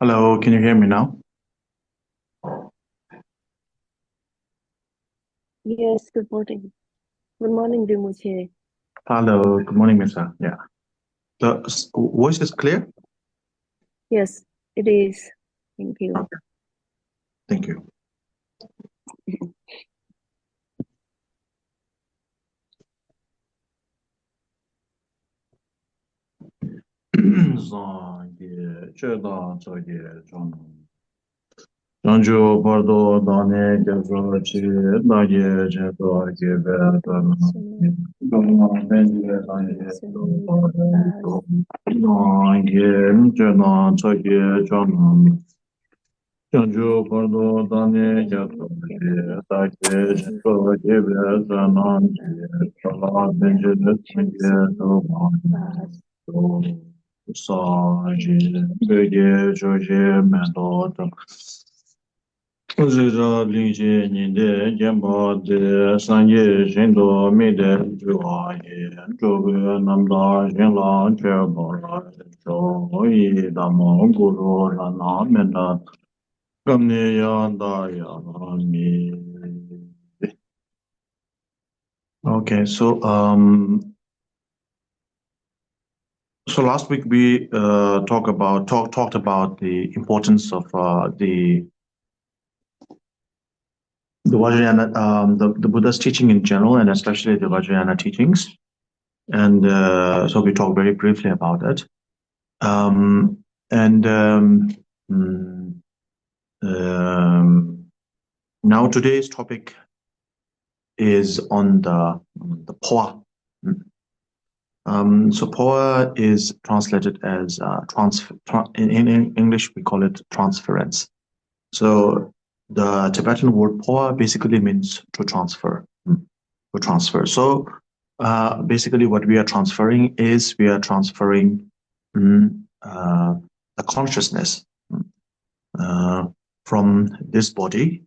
Hello, can you hear me now? Yes, good morning. Good morning, Rinpoche. Hello, good morning, Mr. Yeah. The voice is clear? Yes, it is. Thank you. Okay. Thank you. Janju bardo dane gazo chi dage jeto gebe dana dana benje dane do dane jena chage jana Janju bardo dane gazo chi dage jeto gebe dana dana benje dane do sa je bege joje mendo Zira linje ninde gemba de sanje jindo mide juaye jobe namda jinla jebara jo yi damo guru lana menda gamne yanda mi. Okay, so last week we talked about the importance of the Vajrayana, the Buddha's teaching in general, and especially the Vajrayana teachings. And so we talked very briefly about it. Now today's topic is on the Powa. So Powa is translated as in English we call it transference. So the Tibetan word Powa basically means to transfer. To transfer. So basically what we are transferring is we are transferring the consciousness from this body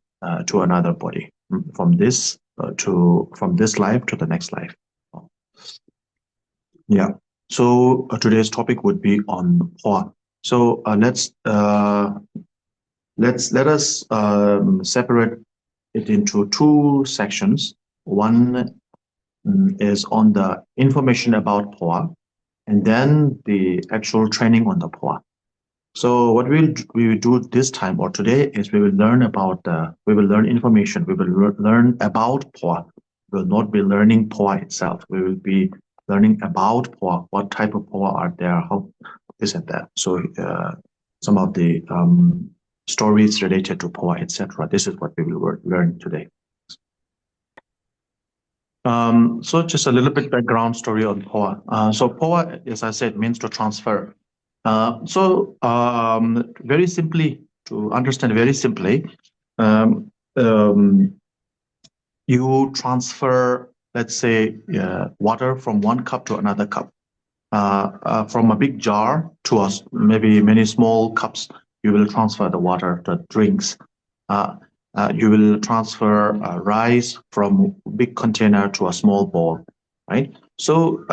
to another body, from this life to the next life. Yeah. So today's topic would be on Powa. So let us separate it into two sections. One is on the information about Powa, and then the actual training on the Powa. So what we will do this time or today is we will learn information. We will learn about Powa. We will not be learning Powa itself. We will be learning about Powa. What type of Powa are there? How this and that. So some of the stories related to Powa, etc. This is what we will learn today. So just a little bit background story on Powa. So Powa, as I said, means to transfer. Very simply, to understand very simply, you transfer, let's say, water from one cup to another cup. From a big jar to us, maybe many small cups, you will transfer the water, the drinks. You will transfer rice from a big container to a small bowl, right? So,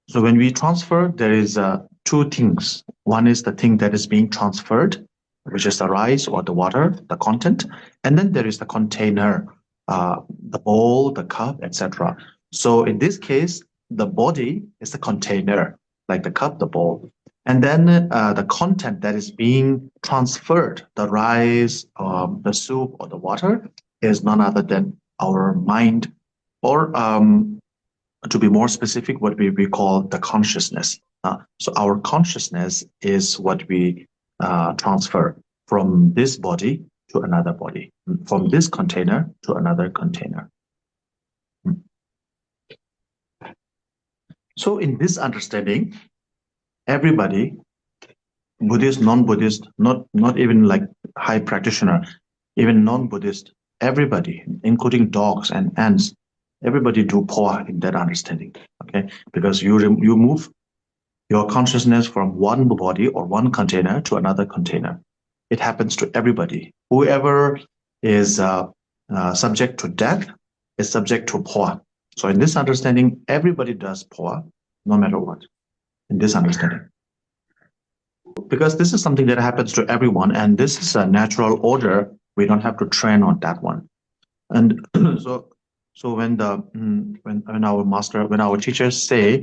so when we transfer, there is two things. One is the thing that is being transferred, which is the rice or the water, the content, and then there is the container, the bowl, the cup, etc. So in this case, the body is the container, like the cup, the bowl. And then the content that is being transferred, the rice, the soup, or the water, is none other than our mind, or to be more specific, what we call the consciousness. So our consciousness is what we transfer from this body to another body, from this container to another container. So in this understanding, everybody, Buddhist, non-Buddhist, not even like high practitioner, even non-Buddhist, everybody, including dogs and ants, everybody do Powa in that understanding, okay? Because you move your consciousness from one body or one container to another container. It happens to everybody. Whoever is subject to death is subject to Powa. So in this understanding, everybody does Powa, no matter what, in this understanding. because this is something that happens to everyone, and this is a natural order. We don't have to train on that one. And so when our teachers say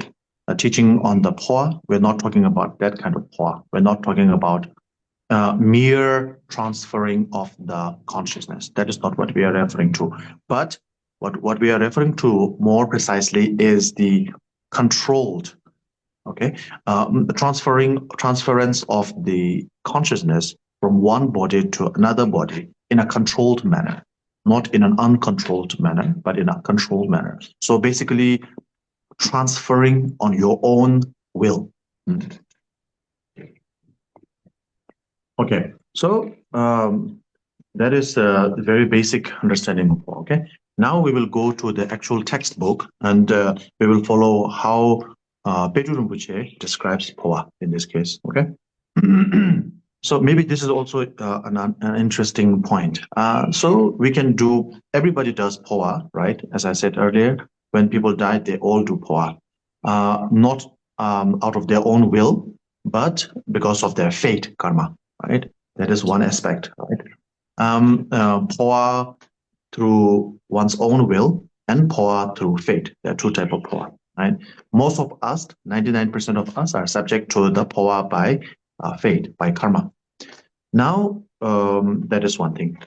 teaching on the Powa, we're not talking about that kind of Powa. We're not talking about mere transferring of the consciousness. That is not what we are referring to. But what we are referring to more precisely is the controlled, transference of the consciousness from one body to another body in a controlled manner, not in an uncontrolled manner, but in a controlled manner. So basically, transferring on your own will. Okay, so that is a very basic understanding of Powa. Okay, now we will go to the actual textbook, and we will follow how Pedro Rinpoche describes Powa in this case. Okay, so maybe this is also an interesting point. So we can do. Everybody does Powa, right? As I said earlier, when people die, they all do Powa, not out of their own will, but because of their fate, karma. Right, that is one aspect. Right, Powa through one's own will and Powa through fate. There are two types of Powa. Right, most of us, 99% of us, are subject to the Powa by fate, by karma. Now, that is one thing,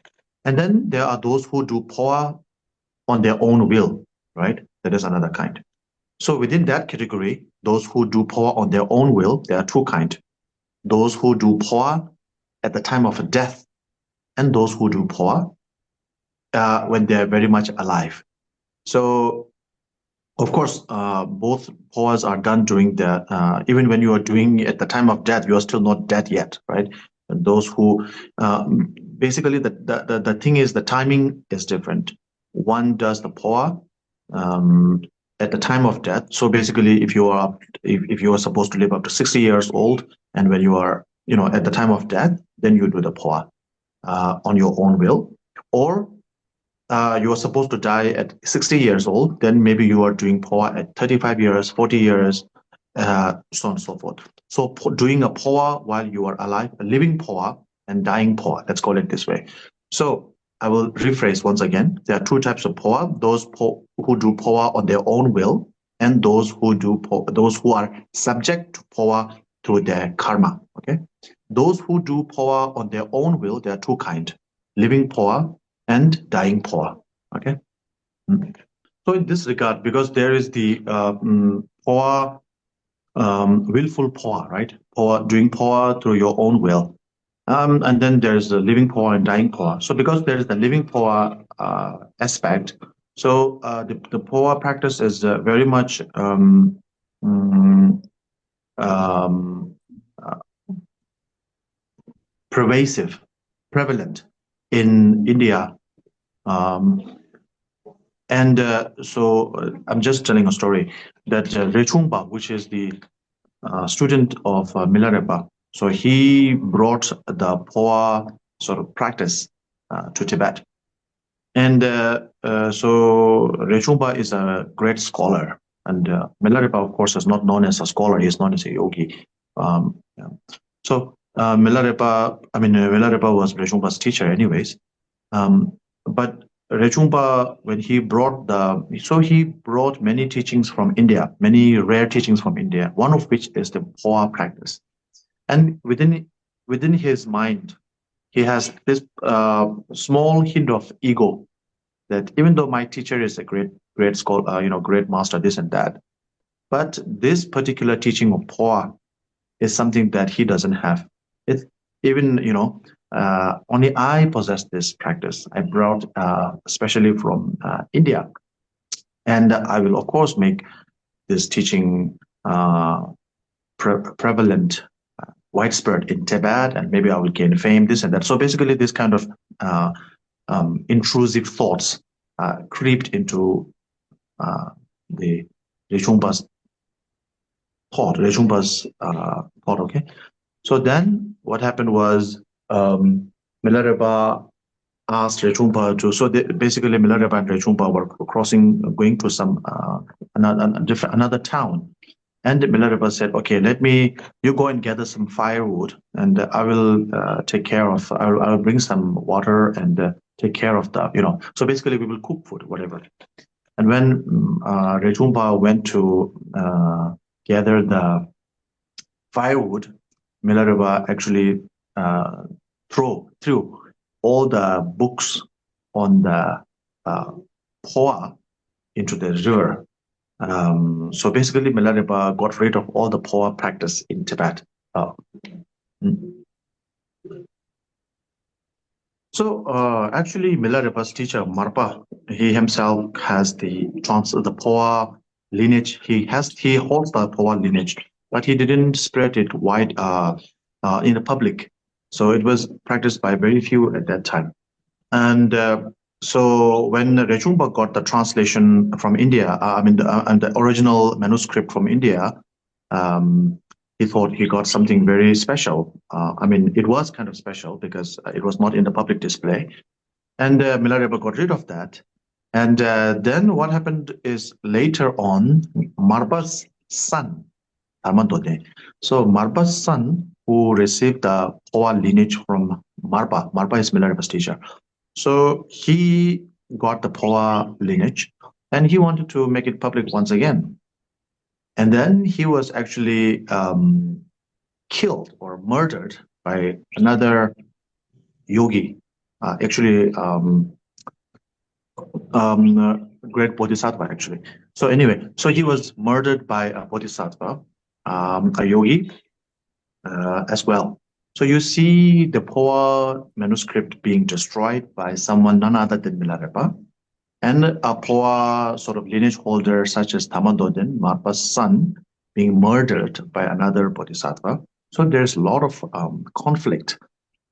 and then there are those who do Powa on their own will. Right, that is another kind. So within that category, those who do Powa on their own will, there are two kinds. Those who do Powa at the time of death, and those who do Powa when they're very much alive. So, of course, both Powas are done during the, even when you are doing at the time of death, you are still not dead yet, right? And those who, basically the thing is the timing is different. One does the Powa at the time of death. So basically, if you are supposed to live up to 60 years old, and when you are at the time of death, then you do the Powa on your own will. Or you are supposed to die at 60 years old, then maybe you are doing Powa at 35 years, 40 years, so on and so forth. So doing a Powa while you are alive, a living Powa and dying Powa, let's call it this way. So I will rephrase once again. There are two types of Powa: those who do Powa on their own will, and those who are subject to Powa through their karma. Okay, those who do Powa on their own will, there are two kinds: living Powa and dying Powa. Okay. So in this regard, because there is the Powa, willful Powa, right? Powa, doing Powa through your own will. And then there's the living Powa and dying Powa. So because there is the living Powa aspect, so the Powa practice is very much prevalent in India. So I'm just telling a story that Rechungpa, which is the student of Milarepa, so he brought the Powa sort of practice to Tibet. And so Rechungpa is a great scholar. And Milarepa, of course, is not known as a scholar. He is known as a yogi. So Milarepa was Rechungpa's teacher anyways. But Rechungpa, when he brought he brought many teachings from India, many rare teachings from India, one of which is the Powa practice. And within his mind, he has this small hint of ego that even though my teacher is a great scholar, great master, this and that, but this particular teaching of Powa is something that he doesn't have. It's even, only I possess this practice. I brought especially from India. And I will, of course, make this teaching prevalent, widespread in Tibet, and maybe I will gain fame, this and that. So basically, this kind of intrusive thoughts creeped into the Rechungpa's thought, okay? So then what happened was Milarepa asked Rechungpa to, so basically Milarepa and Rechungpa were going to some another town. And Milarepa said, okay, you go and gather some firewood, and I will take care of, I'll bring some water and take care of so basically we will cook food, whatever. And when Rechungpa went to gather the firewood, Milarepa actually threw all the books on the Powa into the river. So basically, Milarepa got rid of all the Powa practice in Tibet. Mm. So actually, Milarepa's teacher Marpa, he himself has the Powa lineage. He holds the Powa lineage, but he didn't spread it wide in the public. So it was practiced by very few at that time. And so when Rechungpa got the translation from India, and the original manuscript from India, he thought he got something very special. It was kind of special because it was not in the public display. And Milarepa got rid of that. And then what happened is later on, Marpa's son, Dharmadode. So Marpa's son, who received the Powa lineage from Marpa is Milarepa's teacher. So he got the Powa lineage and he wanted to make it public once again. And then he was actually killed or murdered by another yogi, great bodhisattva actually. So anyway, so he was murdered by a bodhisattva, a yogi as well. So you see the Powa manuscript being destroyed by someone none other than Milarepa, and a Powa sort of lineage holder such as Dhammadodin, Marpa's son, being murdered by another bodhisattva. So there's a lot of conflict.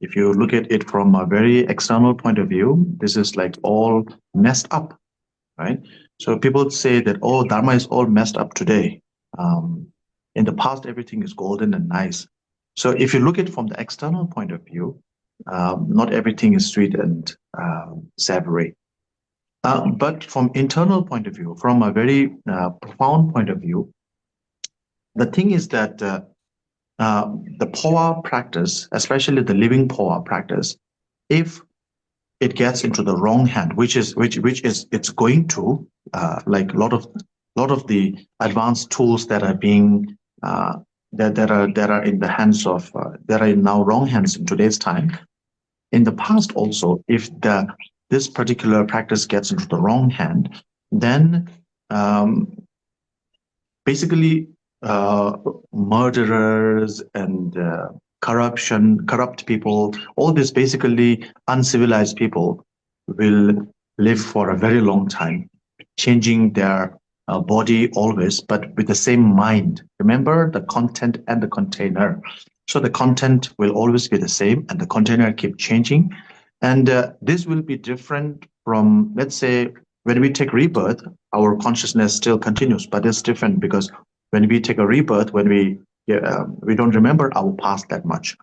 If you look at it from a very external point of view, this is like all messed up, right? So people say that, oh, Dharma is all messed up today. In the past, everything is golden and nice. So if you look at it from the external point of view, not everything is sweet and savory. But from internal point of view, from a very profound point of view, the thing is that the Powa practice, especially the living Powa practice, if it gets into the wrong hand, which is it's going to, like a lot of the advanced tools that are being that are in the hands of that are in now wrong hands in today's time. In the past also, if this particular practice gets into the wrong hand, then basically murderers and corrupt people, all these basically uncivilized people will live for a very long time, changing their body always, but with the same mind. Remember the content and the container. So the content will always be the same and the container keep changing. And this will be different from, let's say, when we take rebirth, our consciousness still continues, but it's different because when we take a rebirth, when we don't remember our past that much.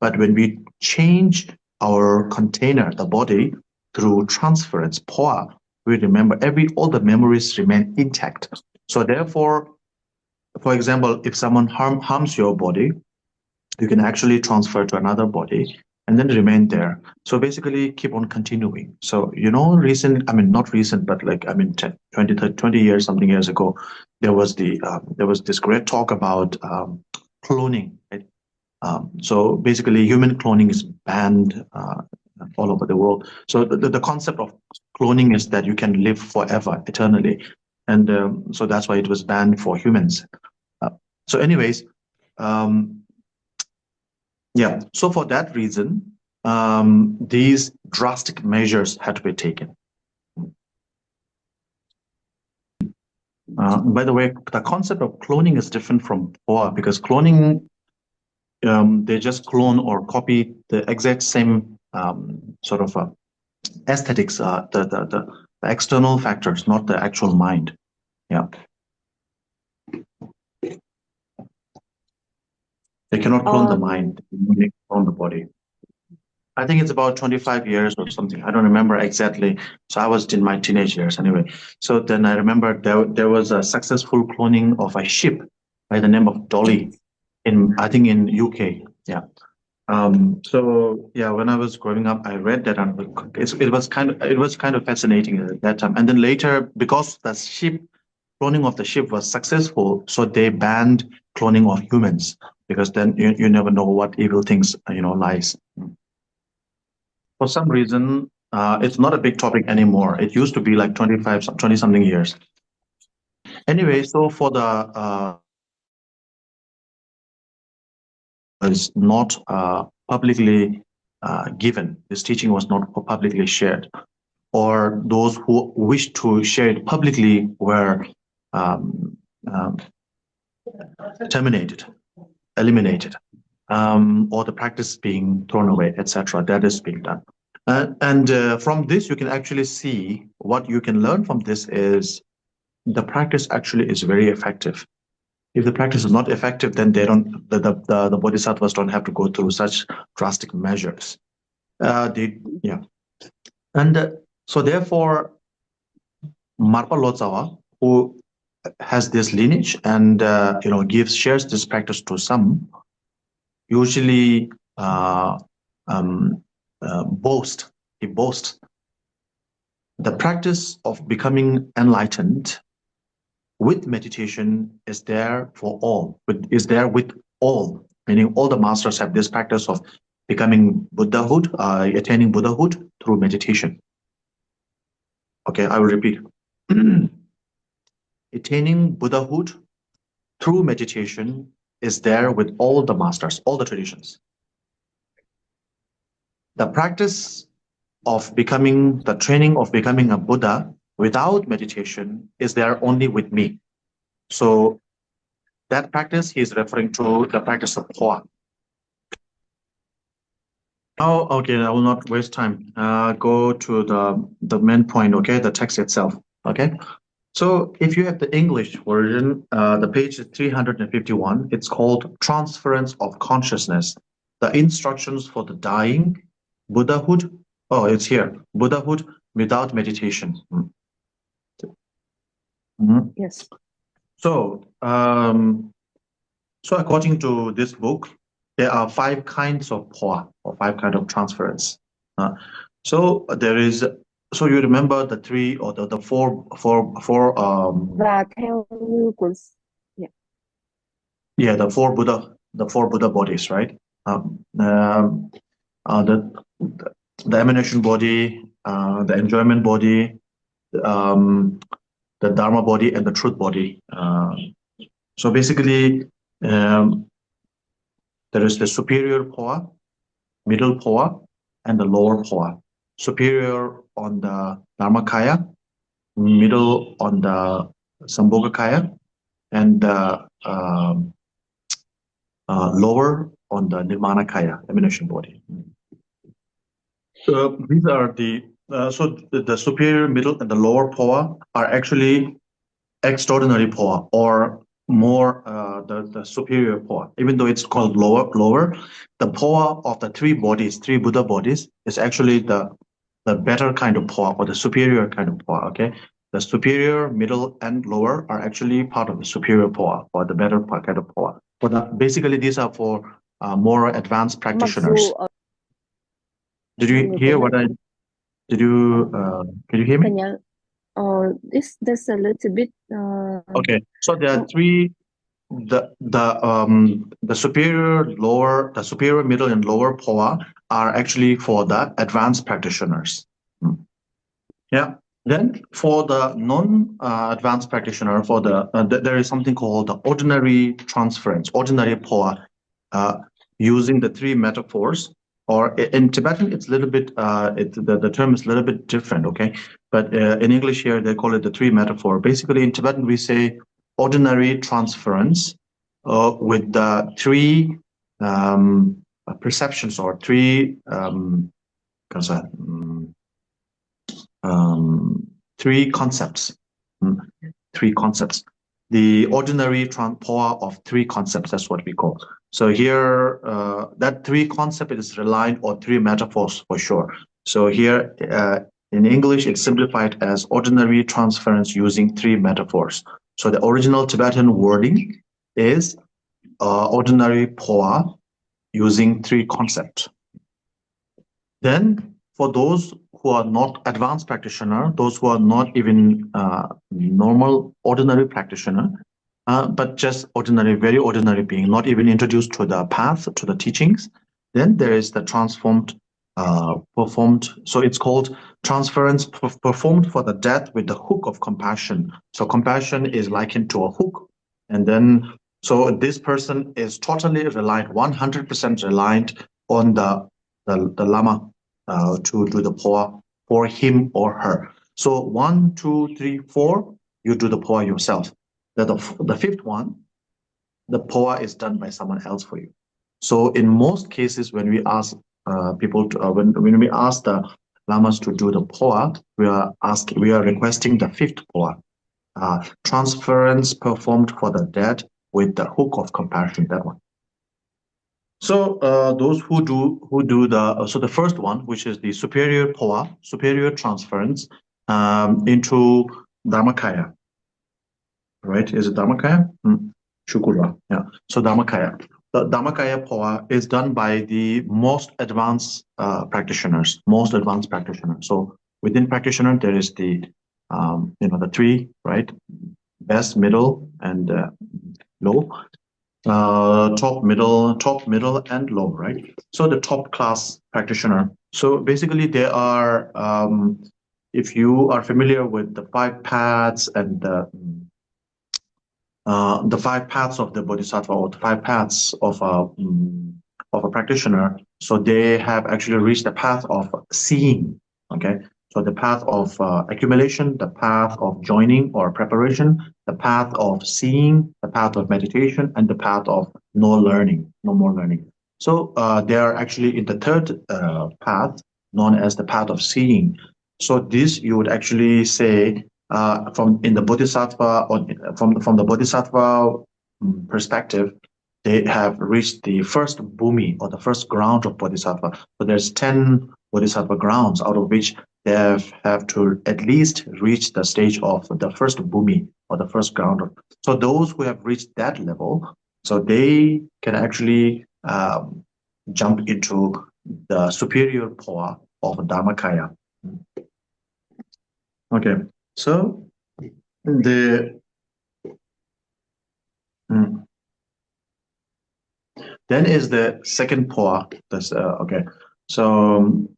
But when we change our container, the body, through transference, Powa, we remember all the memories remain intact. So therefore, for example, if someone harms your body, you can actually transfer to another body and then remain there. So basically keep on continuing. So, not recent, but 20 years, something years ago, there was this great talk about cloning, right? So basically human cloning is banned all over the world. So the concept of cloning is that you can live forever, eternally. And so that's why it was banned for humans. So anyways, yeah, so for that reason, these drastic measures had to be taken. By the way, the concept of cloning is different from Powa because cloning, they just clone or copy the exact same sort of aesthetics, the external factors, not the actual mind. Yeah. They cannot clone the mind, they clone the body. I think it's about 25 years or something. I don't remember exactly. So I was in my teenage years anyway. So then I remember there was a successful cloning of a sheep. by the name of Dolly I think in UK. Yeah. So yeah, when I was growing up, I read that, and it was kind of fascinating at that time. And then later, because the cloning of the sheep was successful, so they banned cloning of humans, because then you never know what evil things lies. For some reason, it's not a big topic anymore. It used to be like 20 something years. Anyway, so for the is not publicly given. This teaching was not publicly shared, or those who wished to share it publicly were um, um, terminated, eliminated, or the practice being thrown away, etc. That is being done. And from this, you can actually see what you can learn from this is the practice actually is very effective. If the practice is not effective, then they don't. The bodhisattvas don't have to go through such drastic measures. Yeah, and so therefore, Marpa Lotsawa, who has this lineage and shares this practice to some, usually boasts the practice of becoming enlightened with meditation is there for all, is there with all, meaning all the masters have this practice of becoming Buddhahood, attaining Buddhahood through meditation. Okay, I will repeat. Attaining Buddhahood through meditation is there with all the masters, all the traditions. The practice of becoming, the training of becoming a Buddha without meditation is there only with me. So that practice he is referring to the practice of Powa. Oh, okay, I will not waste time. Go to the main point, okay, the text itself, okay? So if you have the English version, the page is 351. It's called Transference of Consciousness, the instructions for the dying, Buddhahood. Oh, it's here, Buddhahood without meditation. Yes. So, so according to this book, there are 5 kinds of Powa, or 5 kinds of transference. So there is. So you remember the 3 or the four. Và theo như cuốn, yeah, the four Buddha bodies, right? The emanation body, the enjoyment body, the Dharma body, and the truth body. So basically, there is the superior Powa, middle Powa, and the lower Powa. Superior on the Dharmakaya, middle on the Sambhogakaya, and lower on the Nirmanakaya, emanation body. These are so the superior, middle, and the lower Powa are actually extraordinary Powa, or more the superior Powa. Even though it's called lower, the Powa of the 3 bodies, 3 Buddha bodies, is actually the better kind of Powa, or the superior kind of Powa. Okay, the superior, middle, and lower are actually part of the superior Powa, or the better kind of Powa. But basically, these are for more advanced practitioners. Did you hear what I? Did you? Can you hear me? There's a little bit. Okay, so there are 3. The superior, lower, the superior, middle, and lower Powa are actually for the advanced practitioners. Yeah. Then for the non-advanced practitioner, for there is something called the ordinary transference, ordinary Powa, using the 3 metaphors. Or in Tibetan, it's a little bit. The term is a little bit different. Okay, but in English here they call it the 3 metaphor. Basically, in Tibetan we say ordinary transference with the 3 perceptions, or 3 3 concepts. 3 concepts. The ordinary Powa of 3 concepts. That's what we call. So here, that 3 concept is reliant on 3 metaphors for sure. So here, in English, it's simplified as ordinary transference using 3 metaphors. So the original Tibetan wording is ordinary Powa using 3 concepts. Then for those who are not advanced practitioner, those who are not even normal, ordinary practitioner, but just ordinary, very ordinary being, not even introduced to the path, to the teachings, then there is the transformed, performed. So it's called transference performed for the death with the hook of compassion. So compassion is likened to a hook. And then, so this person is totally reliant, 100% reliant on the Lama to do the Powa for him or her. So 1, 2, 3, 4, you do the Powa yourself. The 5th one, the Powa is done by someone else for you. So in most cases, when we ask people to, when we ask the Lamas to do the Powa, we are requesting the 5th Powa, transference performed for the dead with the hook of compassion. That one. So those who do the so the first one, which is the superior Powa, superior transference into Dharmakaya. Right? Is it Dharmakaya? Shukura. Yeah. So Dharmakaya. The Dharmakaya Powa is done by the most advanced practitioners. Most advanced practitioners. So within practitioner, there is the the 3, right? Best, middle, and low. Top, middle, and low, right? So the top class practitioner. So basically, they are. If you are familiar with the 5 paths and the 5 paths of the Bodhisattva, or the 5 paths of a practitioner, so they have actually reached the path of seeing. Okay, so the path of accumulation, the path of joining or preparation, the path of seeing, the path of meditation, and the path of no learning, no more learning. So they are actually in the 3rd path, known as the path of seeing. So this you would actually say from the Bodhisattva, or from the Bodhisattva perspective, they have reached the first Bhumi, or the first ground of Bodhisattva. So there's 10 Bodhisattva grounds, out of which they have to at least reach the stage of the first Bhumi, or the first ground. So those who have reached that level, so they can actually jump into the superior Powa of Dharmakaya. Okay, so then is the 2nd Powa. That's okay. So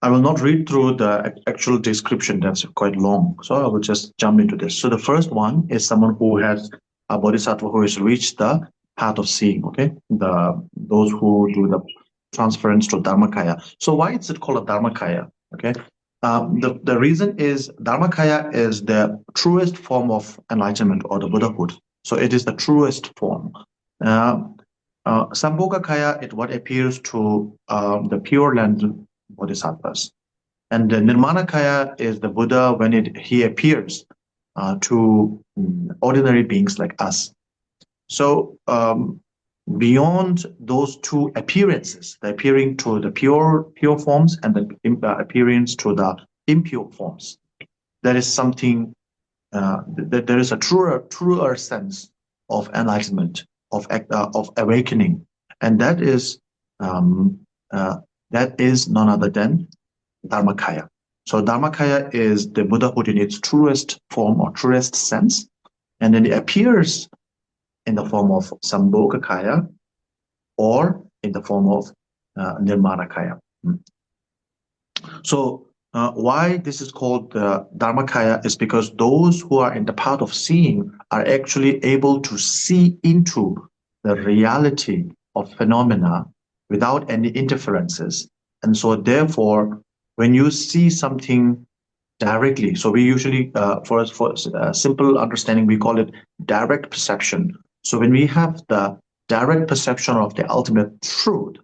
I will not read through the actual description. That's quite long. So I will just jump into this. So the first one is someone who has a bodhisattva who has reached the path of seeing. Okay, those who do the transference to Dharmakaya. So why is it called a Dharmakaya? Okay. The reason is Dharmakaya is the truest form of enlightenment, or the Buddhahood. So it is the truest form. Sambhogakaya is what appears to the Pure Land Bodhisattvas. And the Nirmanakaya is the Buddha when he appears to ordinary beings like us. So beyond those 2 appearances, the appearing to the pure forms and the appearance to the impure forms, there is something, that there is a truer sense of enlightenment, of awakening, and that is none other than Dharmakaya. So Dharmakaya is the Buddhahood in its truest form, or truest sense, and then it appears in the form of Sambhogakaya, or in the form of Nirmanakaya. So why this is called Dharmakaya is because those who are in the path of seeing are actually able to see into the reality of phenomena without any interferences. And so therefore, when you see something directly, so we usually, for simple understanding, we call it direct perception. So when we have the direct perception of the ultimate truth,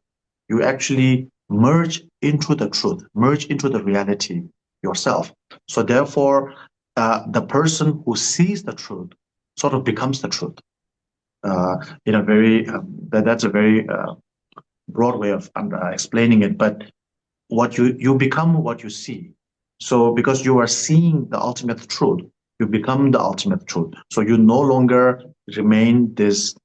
you actually merge into the truth, merge into the reality yourself. So therefore, the person who sees the truth sort of becomes the truth. In a very, that's a very broad way of explaining it, but what you become what you see. So because you are seeing the ultimate truth, you become the ultimate truth. So you no longer remain this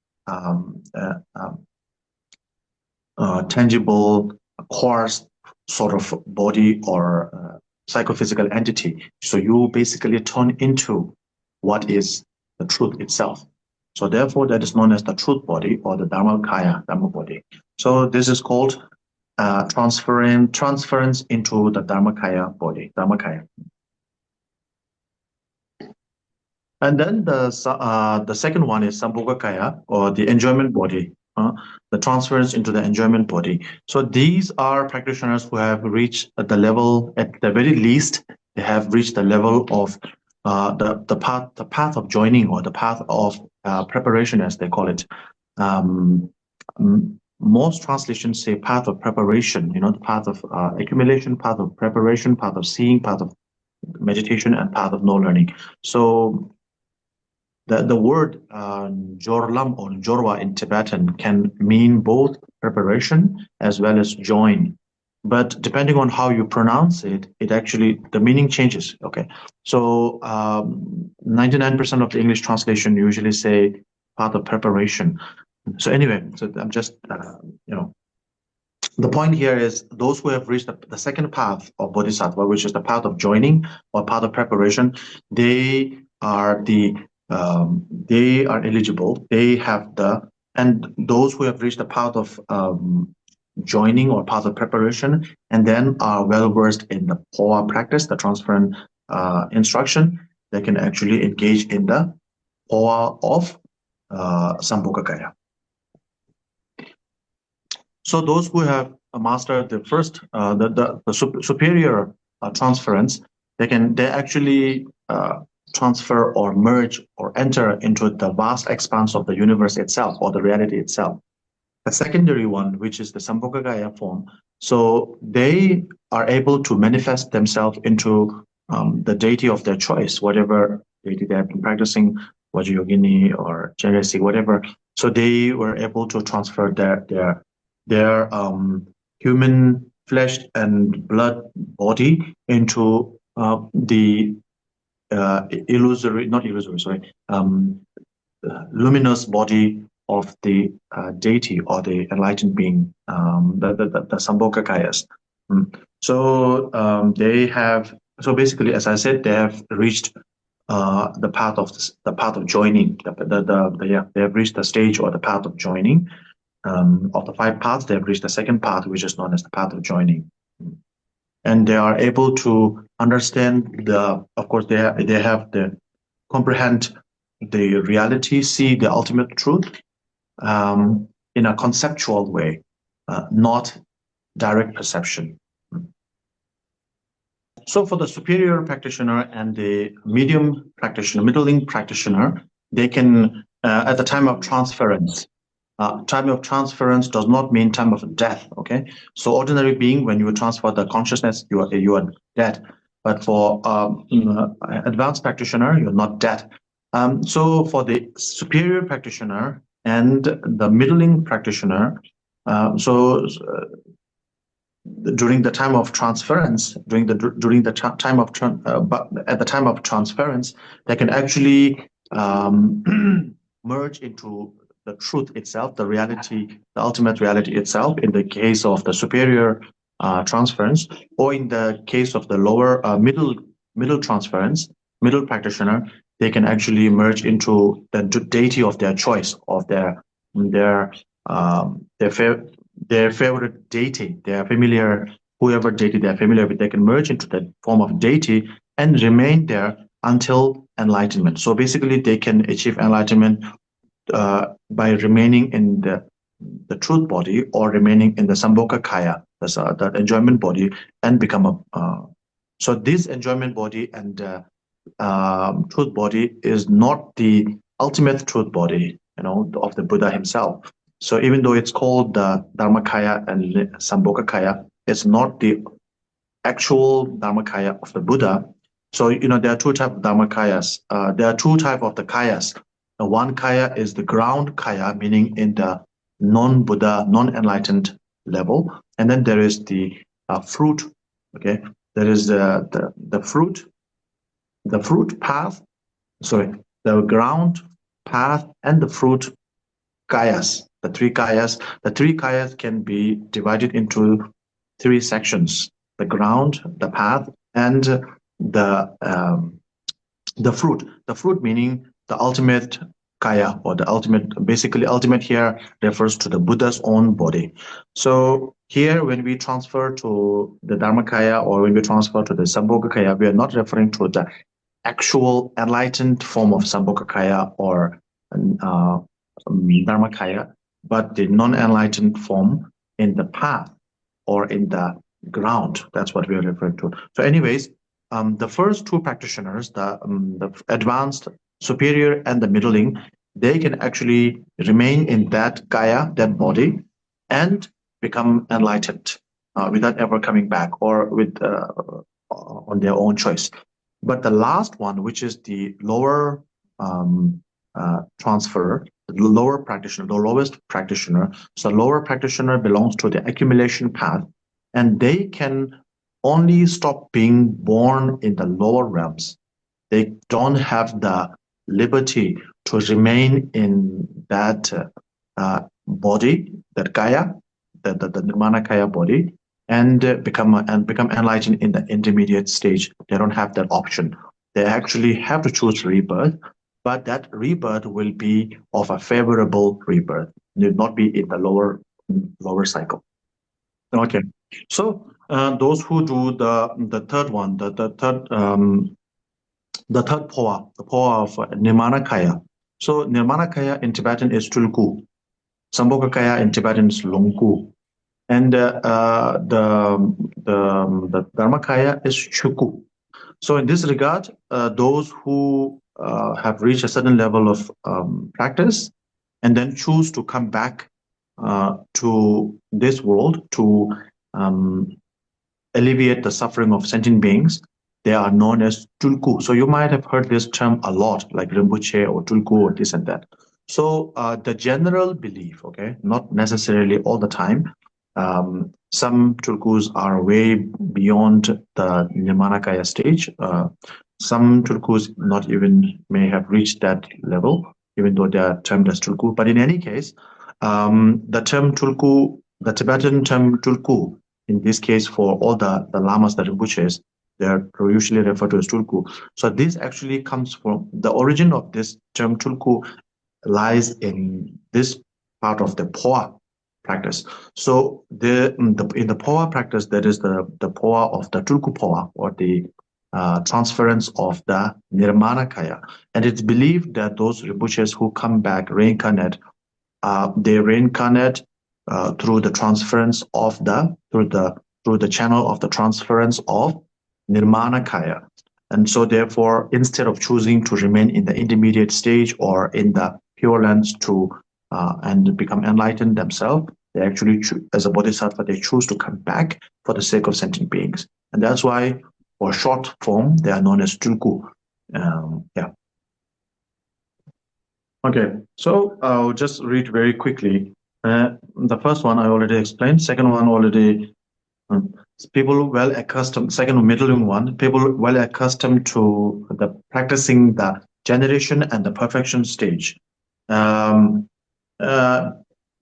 tangible, coarse sort of body or psychophysical entity. So you basically turn into what is the truth itself. So therefore, that is known as the truth body or the Dharmakaya, Dharma body. So this is called transference into the Dharmakaya body, Dharmakaya. And then the second one is Sambhogakaya, or the enjoyment body, the transference into the enjoyment body. So these are practitioners who have reached at the level, at the very least, they have reached the level of the path of joining, or the path of preparation, as they call it. Most translations say path of preparation, the path of accumulation, path of preparation, path of seeing, path of meditation, and path of no learning. So the word Jorlam or Jorwa in Tibetan can mean both preparation as well as join. But depending on how you pronounce it, the meaning changes. Okay, so 99% of the English translation usually say path of preparation. So anyway, so I'm just the point here is those who have reached the second path of Bodhisattva, which is the path of joining or path of preparation, they are eligible. They have and those who have reached the path of joining or path of preparation, and then are well versed in the Powa practice, the transference instruction, they can actually engage in the Powa of Sambhogakaya. So those who have mastered the first, superior transference, they actually transfer or merge or enter into the vast expanse of the universe itself, or the reality itself. The secondary one, which is the Sambhogakaya form, so they are able to manifest themselves into the deity of their choice, whatever deity they have been practicing, Vajrayogini or Jayasri, whatever. So they were able to transfer their human flesh and blood body into the luminous body of the deity or the enlightened being, the Sambhogakayas. So basically, as I said, they have reached the path of joining. They have reached the stage or the path of joining. Of the 5 paths, they have reached the second path, which is known as the path of joining. And they are able to understand of course, they have the comprehend the reality, see the ultimate truth in a conceptual way, not direct perception. So for the superior practitioner and the medium practitioner, middling practitioner, they can, at the time of transference, time of transference does not mean time of death, okay? So ordinary being, when you transfer the consciousness, you are dead. But for advanced practitioner, you're not dead. So for the superior practitioner and the middling practitioner, during the time of transference, at the time of transference, they can actually merge into the truth itself, the reality, the ultimate reality itself, in the case of the superior transference, or in the case of the lower middle transference, middle practitioner, they can actually merge into the deity of their choice, of their favorite deity, their familiar, whoever deity they're familiar with, they can merge into that form of deity and remain there until enlightenment. So basically, they can achieve enlightenment by remaining in the truth body, or remaining in the Sambhogakaya, that enjoyment body, and become so this enjoyment body and truth body is not the ultimate truth body, of the Buddha himself. So even though it's called the Dharmakaya and Sambhogakaya, it's not the actual Dharmakaya of the Buddha. So, there are 2 types of Dharmakayas. There are 2 types of the Kayas. The one Kaya is the ground Kaya, meaning in the non-Buddha, non-enlightened level. And then there is the fruit, okay? There is the fruit path, the ground path, and the fruit kayas. The three kayas. The three kayas can be divided into three sections: the ground, the path, and the fruit. The fruit meaning the ultimate kaya, or the ultimate. Basically, ultimate here refers to the Buddha's own body. So here, when we transfer to the Dharmakaya, or when we transfer to the Sambhogakaya, we are not referring to the actual enlightened form of Sambhogakaya or Dharmakaya, but the non-enlightened form in the path or in the ground. That's what we are referring to. So anyways, the first two practitioners, the advanced, superior, and the middling, they can actually remain in that kaya, that body, and become enlightened without ever coming back, or with on their own choice. But the last one, which is the lower transfer, the lower practitioner, the lowest practitioner. So lower practitioner belongs to the accumulation path, and they can only stop being born in the lower realms. They don't have the liberty to remain in that body, that kaya, the Nirmanakaya body, and become enlightened in the intermediate stage. They don't have that option. They actually have to choose rebirth, but that rebirth will be of a favorable rebirth. It will not be in the lower cycle. Okay, so those who do the third one, the third Powa, the Powa of Nirmanakaya. So Nirmanakaya in Tibetan is Tulku. Sambhogakaya in Tibetan is Longku. And the Dharmakaya is Shuku. So in this regard, those who have reached a certain level of practice and then choose to come back to this world to alleviate the suffering of sentient beings, they are known as Tulku. So you might have heard this term a lot, like Rinpoche or Tulku or this and that. So the general belief, okay, not necessarily all the time, some Tulkus are way beyond the Nirmanakaya stage. Some Tulkus not even may have reached that level, even though they are termed as Tulku. But in any case, the term Tulku, the Tibetan term Tulku, in this case for all the lamas, the Rinpoches, they are usually referred to as Tulku. So this actually comes from the origin of this term Tulku lies in this part of the Powa practice. So in the Powa practice, there is the Powa of the Tulku Powa, or the transference of the Nirmanakaya. And it's believed that those Rinpoches who come back reincarnate, they reincarnate through the transference of through the channel of the transference of Nirmanakaya. And so therefore, instead of choosing to remain in the intermediate stage or in the Pure Lands and become enlightened themselves, they actually, as a bodhisattva, they choose to come back for the sake of sentient beings. And that's why, for short form, they are known as Tulku. Yeah. Okay, so I'll just read very quickly. The first one I already explained. Second one already. People well accustomed. Second, middling one. People well accustomed to the practicing the generation and the perfection stage.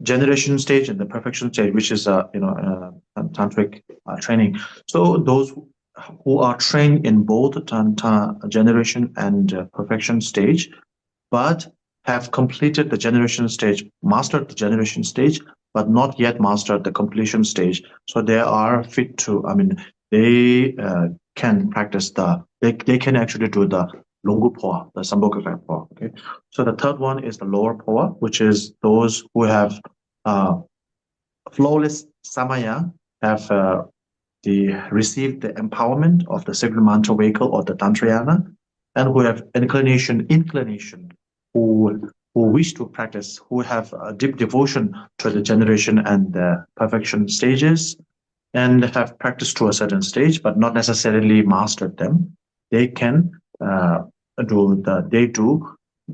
Generation stage and the perfection stage, which is tantric training. So those who are trained in both generation and perfection stage, but have completed the generation stage, mastered the generation stage, but not yet mastered the completion stage. So they are fit to, they can practice they can actually do the Longu Powa, the Sambhogakaya Powa. Okay. So the third one is the lower Powa, which is those who have flawless Samaya, have received the empowerment of the sacred mantra vehicle or the Tantrayana, and who have inclination, who wish to practice, who have a deep devotion to the generation and the perfection stages, and have practiced to a certain stage, but not necessarily mastered them. They can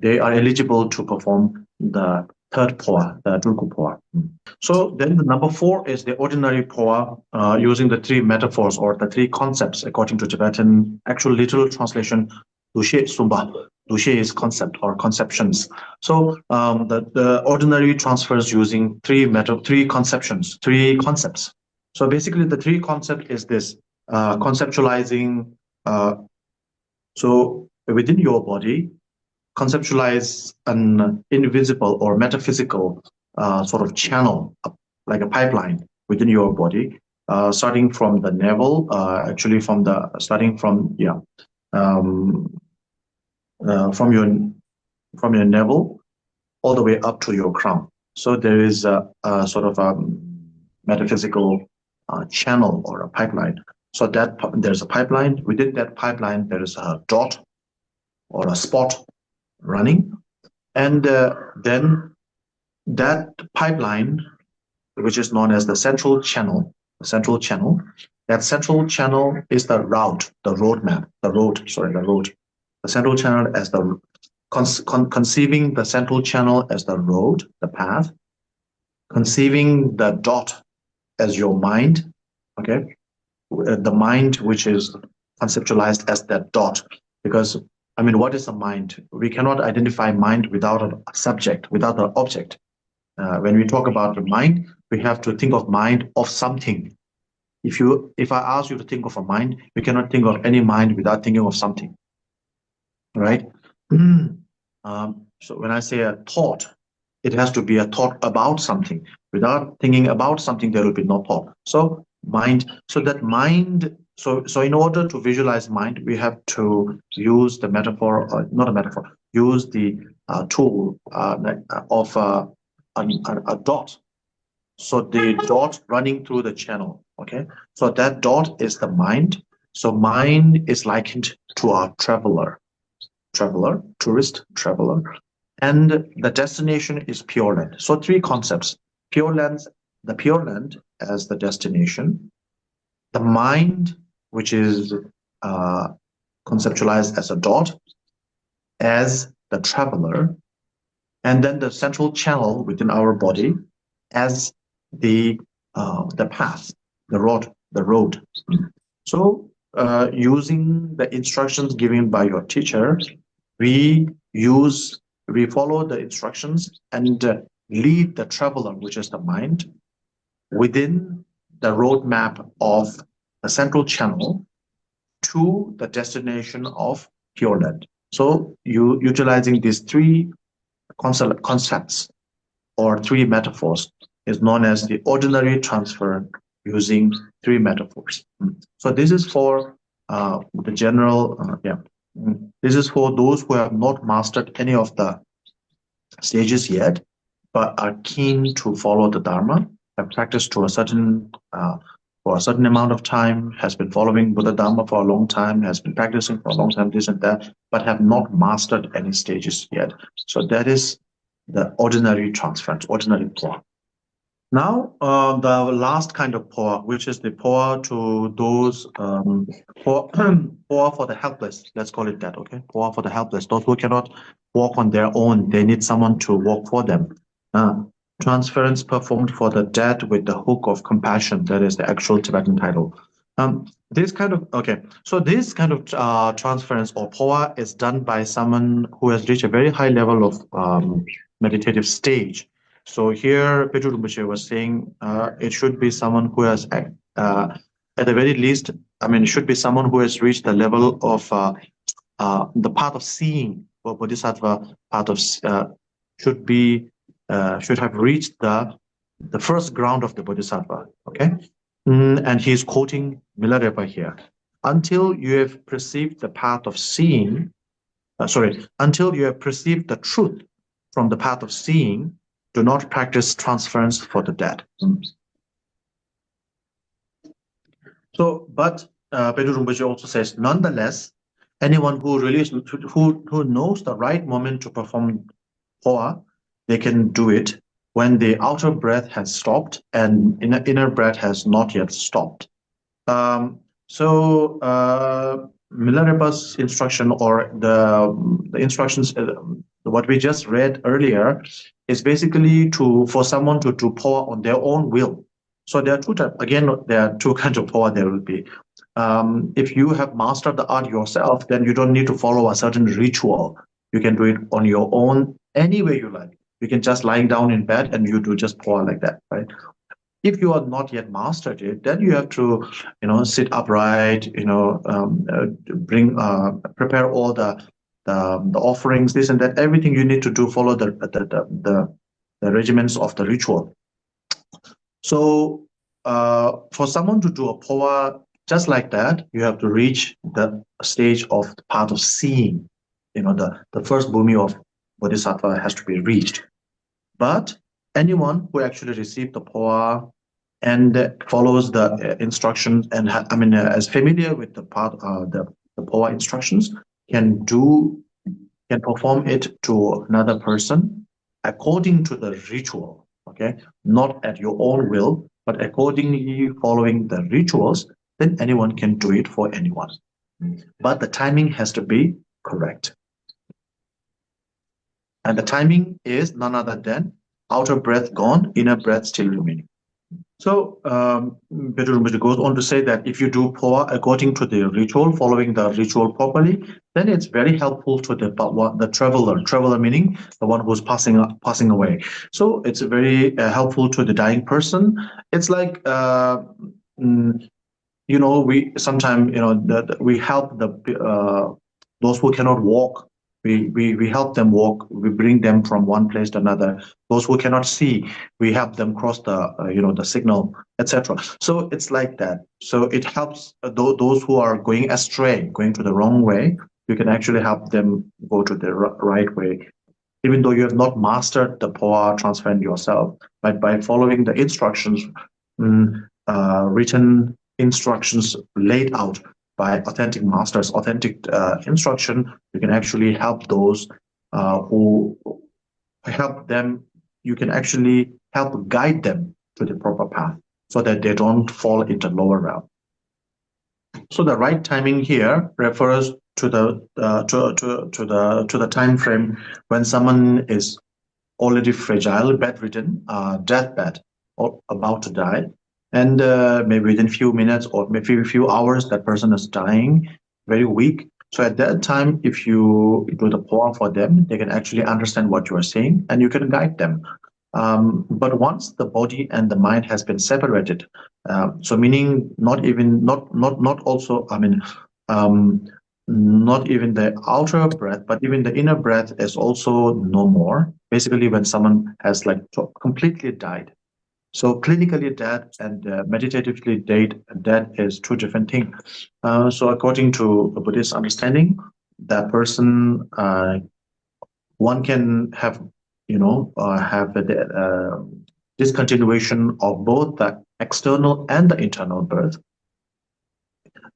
they are eligible to perform the third Powa, the Tulku Powa. So then the number 4 is the ordinary Powa, using the 3 metaphors or the 3 concepts according to Tibetan actual literal translation, Dushe Sumba. Dushe is concept or conceptions. So the ordinary transfers using three conceptions, three concepts. So basically the three concept is this, conceptualizing, so within your body, conceptualize an invisible or metaphysical sort of channel, like a pipeline within your body, starting from the navel, from your navel all the way up to your crown. So there is a sort of a metaphysical channel or a pipeline. So that there's a pipeline. Within that pipeline, there is a dot or a spot running, and then that pipeline, which is known as the central channel, that central channel is the route, the roadmap, the road. The central channel as the conceiving the central channel as the road, the path, conceiving the dot as your mind, okay, the mind which is conceptualized as that dot, because I mean, what is a mind? We cannot identify mind without a subject, without an object. When we talk about the mind, we have to think of mind of something. If I ask you to think of a mind, you cannot think of any mind without thinking of something, right? So when I say a thought, it has to be a thought about something. Without thinking about something, there will be no thought. So mind. So that mind. So in order to visualize mind, we have to use the metaphor, not a metaphor. Use the tool of a dot. So the dot running through the channel. Okay. So that dot is the mind. So mind is likened to a tourist traveler, and the destination is Pure Land. So three concepts: Pure Land, the Pure Land as the destination, the mind, which is conceptualized as a dot, as the traveler, and then the central channel within our body as the path, the road. So using the instructions given by your teacher, we follow the instructions and lead the traveler, which is the mind, within the roadmap of the central channel to the destination of Pure Land. So you utilizing these three concepts or three metaphors is known as the ordinary transfer using three metaphors. So this is for the general, this is for those who have not mastered any of the stages yet, but are keen to follow the Dharma, have practiced to a certain for a certain amount of time, has been following Buddha Dharma for a long time, has been practicing for a long time, this and that, but have not mastered any stages yet. So that is the ordinary transference, ordinary Powa. Now, the last kind of Powa, which is the Powa to those, Powa for the helpless, let's call it that, okay? Powa for the helpless, those who cannot walk on their own, they need someone to walk for them. Transference performed for the dead with the hook of compassion, that is the actual Tibetan title. This kind of transference or Powa is done by someone who has reached a very high level of meditative stage. So here, Pedro Rinpoche was saying it should be someone who has, at the very least, I mean, it should be someone who has reached the level of the path of seeing, or Bodhisattva path of should have reached the first ground of the Bodhisattva. Okay, and he is quoting Milarepa here. Until you have perceived the path of seeing, until you have perceived the truth from the path of seeing, do not practice transference for the dead. So, but Pedro Rinpoche also says, nonetheless, anyone who really who knows the right moment to perform Powa, they can do it when the outer breath has stopped and inner breath has not yet stopped. So Milarepa's instruction, or the instructions, what we just read earlier, is basically for someone to do Powa on their own will. So there are two types. Again, there are two kinds of Powa there will be. If you have mastered the art yourself, then you don't need to follow a certain ritual. You can do it on your own any way you like. You can just lying down in bed and you do just Powa like that, right? If you are not yet mastered it, then you have to, sit upright, prepare all the offerings, this and that, everything you need to do, follow the regiments of the ritual. So for someone to do a Powa just like that, you have to reach the stage of the path of seeing. The first Bhumi of Bodhisattva has to be reached. But anyone who actually received the Powa and follows the instructions and is familiar with the part the Powa instructions can perform it to another person according to the ritual. Okay, not at your own will, but accordingly following the rituals. Then anyone can do it for anyone, but the timing has to be correct. And the timing is none other than outer breath gone, inner breath still remaining. So Pedro Rinpoche goes on to say that if you do Powa according to the ritual, following the ritual properly, then it's very helpful to the traveler. Traveler meaning the one who's passing away. So it's very helpful to the dying person. It's like we sometimes we help those who cannot walk. We help them walk. We bring them from one place to another. Those who cannot see, we help them cross the signal, etc. So it's like that. So it helps those who are going astray, going to the wrong way. You can actually help them go to the right way, even though you have not mastered the Powa transference yourself. But by following the instructions, written instructions laid out by authentic masters, authentic instruction, you can actually help those who help them. You can actually help guide them to the proper path so that they don't fall into lower realm. So the right timing here refers to the time frame when someone is already fragile, bedridden, deathbed, or about to die. And maybe within a few minutes or maybe a few hours, that person is dying, very weak. So at that time, if you do the Powa for them, they can actually understand what you are saying and you can guide them. But once the body and the mind has been separated, so meaning not even the outer breath, but even the inner breath is also no more. Basically, when someone has completely died. So clinically dead and meditatively dead is two different things. So according to a Buddhist understanding, that person, one can have the discontinuation of both the external and the internal birth.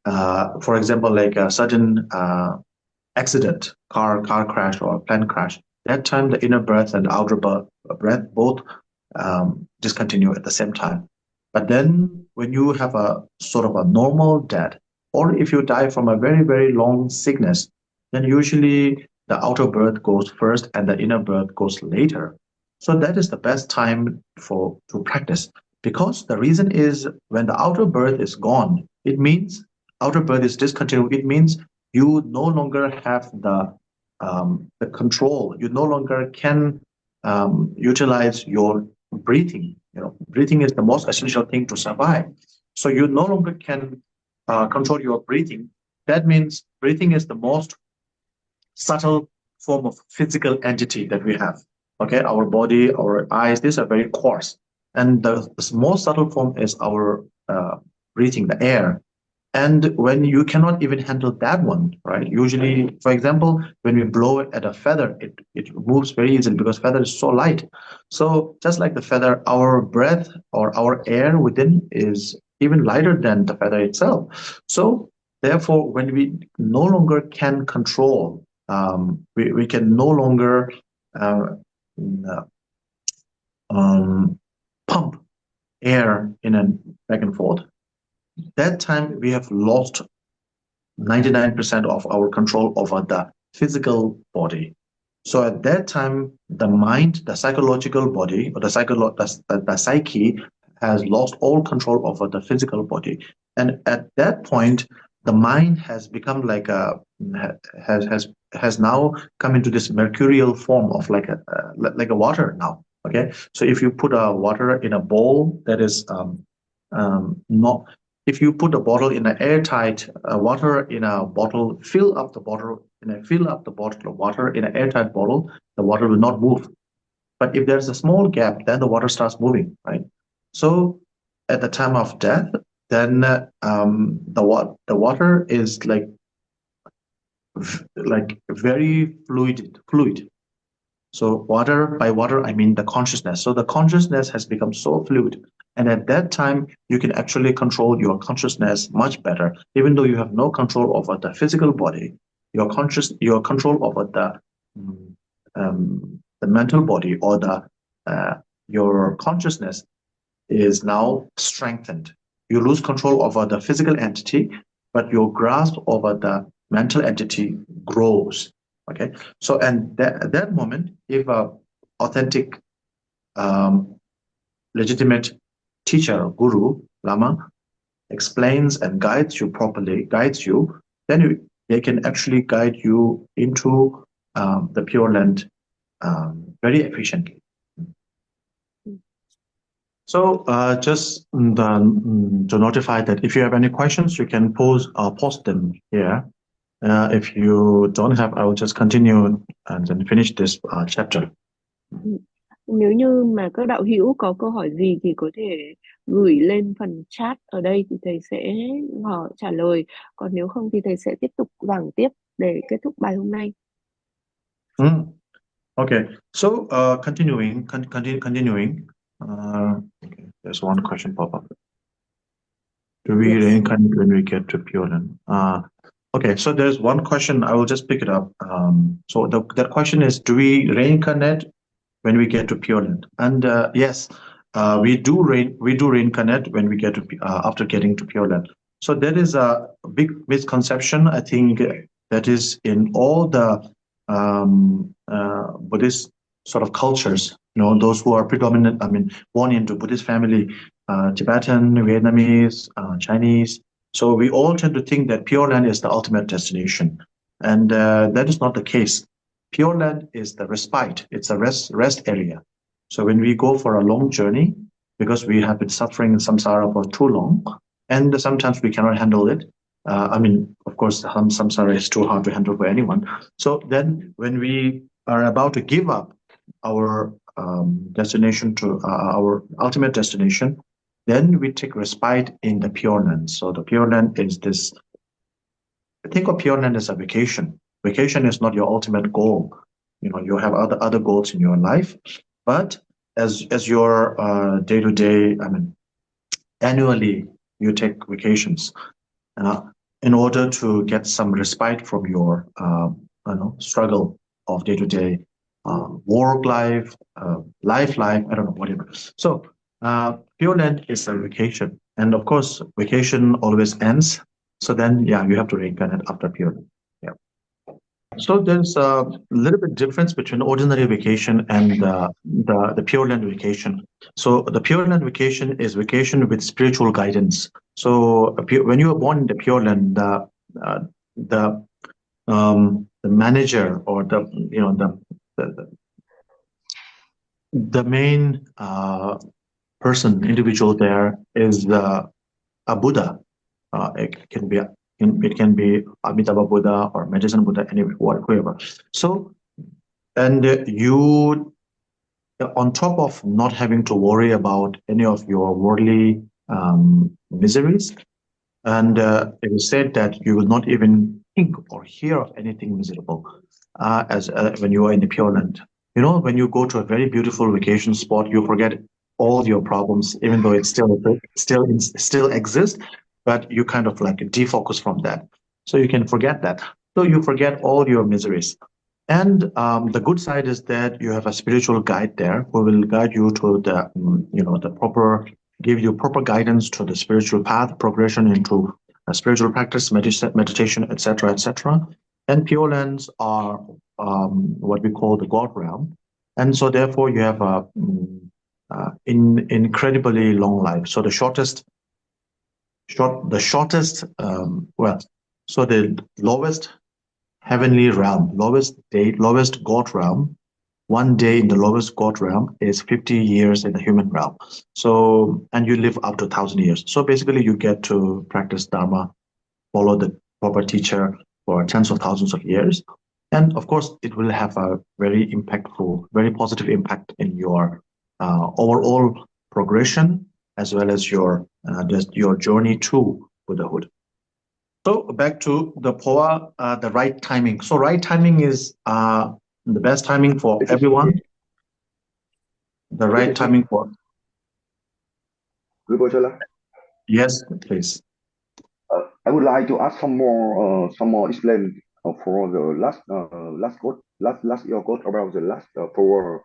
For example, like a sudden accident, car crash or plane crash. That time, the inner breath and the outer breath both discontinue at the same time. But then when you have a sort of a normal death, or if you die from a very, very long sickness, then usually the outer birth goes first and the inner birth goes later. So that is the best time to practice, because the reason is when the outer birth is gone, it means outer birth is discontinued. It means you no longer have the control. You no longer can utilize your breathing. Breathing is the most essential thing to survive. So you no longer can control your breathing. That means breathing is the most subtle form of physical entity that we have. Okay, our body, our eyes, these are very coarse. And the most subtle form is our breathing, the air. And when you cannot even handle that one, right? Usually, for example, when we blow it at a feather, it moves very easily because feather is so light. So just like the feather, our breath or our air within is even lighter than the feather itself. So therefore, when we no longer can control, we can no longer pump air in and back and forth. That time we have lost 99% of our control over the physical body. So at that time, the mind, the psychological body, or the psyche has lost all control over the physical body. And at that point, the mind has become like has has now come into this mercurial form of like a water now. Okay, so if you put a water in a bowl that is not, if you put a bottle in an airtight water in a bottle, fill up the bottle of water in an airtight bottle, the water will not move. But if there's a small gap, then the water starts moving, right? So at the time of death, then the water is like very fluid. So by water, I mean the consciousness. So the consciousness has become so fluid. And at that time, you can actually control your consciousness much better. Even though you have no control over the physical body, your control over the mental body, or your consciousness is now strengthened. You lose control over the physical entity, but your grasp over the mental entity grows. Okay, so and at that moment, if a authentic, legitimate teacher, guru, lama, explains and guides you properly, then they can actually guide you into the Pure Land very efficiently. So just to notify that if you have any questions, you can post them here. If you don't have, I will just continue and then finish this chapter. Nếu như mà các đạo hữu có câu hỏi gì thì có thể gửi lên phần chat ở đây thì thầy sẽ trả lời. Còn nếu không thì thầy sẽ tiếp tục giảng tiếp để kết thúc bài hôm nay. Okay, so continuing. Okay, there's one question pop up. Do we reincarnate when we get to Pure Land? Okay, so there's one question. I will just pick it up. So that question is: do we reincarnate when we get to Pure Land? And yes, we do reincarnate when we get to after getting to Pure Land. So that is a big misconception, I think, that is in all the Buddhist sort of cultures. You know, those who are predominant, born into Buddhist family, Tibetan, Vietnamese, Chinese. So we all tend to think that Pure Land is the ultimate destination, and that is not the case. Pure Land is the respite. It's a rest area. So when we go for a long journey, because we have been suffering in samsara for too long, and sometimes we cannot handle it. Of course, samsara is too hard to handle for anyone. So then when we are about to give up our destination to our ultimate destination, then we take respite in the Pure Land. So the Pure Land is this, think of Pure Land as a vacation. Vacation is not your ultimate goal. You know, you have other goals in your life, but as your day-to-day, annually you take vacations in order to get some respite from your struggle of day-to-day work life, life, I don't know, whatever. So Pure Land is a vacation, and of course vacation always ends. So then, you have to reincarnate after Pure Land. Yeah. So there's a little bit difference between ordinary vacation and the Pure Land vacation. So the Pure Land vacation is vacation with spiritual guidance. So when you are born in the Pure Land, the manager, or the main individual there is a Buddha. It can be Amitabha Buddha or Medicine Buddha, anyway, whoever. So, and you, on top of not having to worry about any of your worldly miseries, and it is said that you will not even think or hear of anything miserable as when you are in the Pure Land. You know, when you go to a very beautiful vacation spot, you forget all your problems, even though it still exists, but you kind of like defocus from that. So you can forget that. So you forget all your miseries. And the good side is that you have a spiritual guide there who will guide you to give you proper guidance to the spiritual path, progression into a spiritual practice, meditation, etc., etc. And Pure Lands are what we call the God realm, and so therefore you have a incredibly long life. So the lowest heavenly realm, lowest God realm. One day in the lowest God realm is 50 years in the human realm. So, and you live up to 1,000 years. So basically you get to practice Dharma, follow the proper teacher for tens of thousands of years. And of course, it will have a very impactful, very positive impact in your overall progression, as well as your journey to Buddhahood. So back to the Powa, the right timing. So right timing is the best timing for everyone. The right timing for yes, please. I would like to ask some more explain for the last your quote about the last for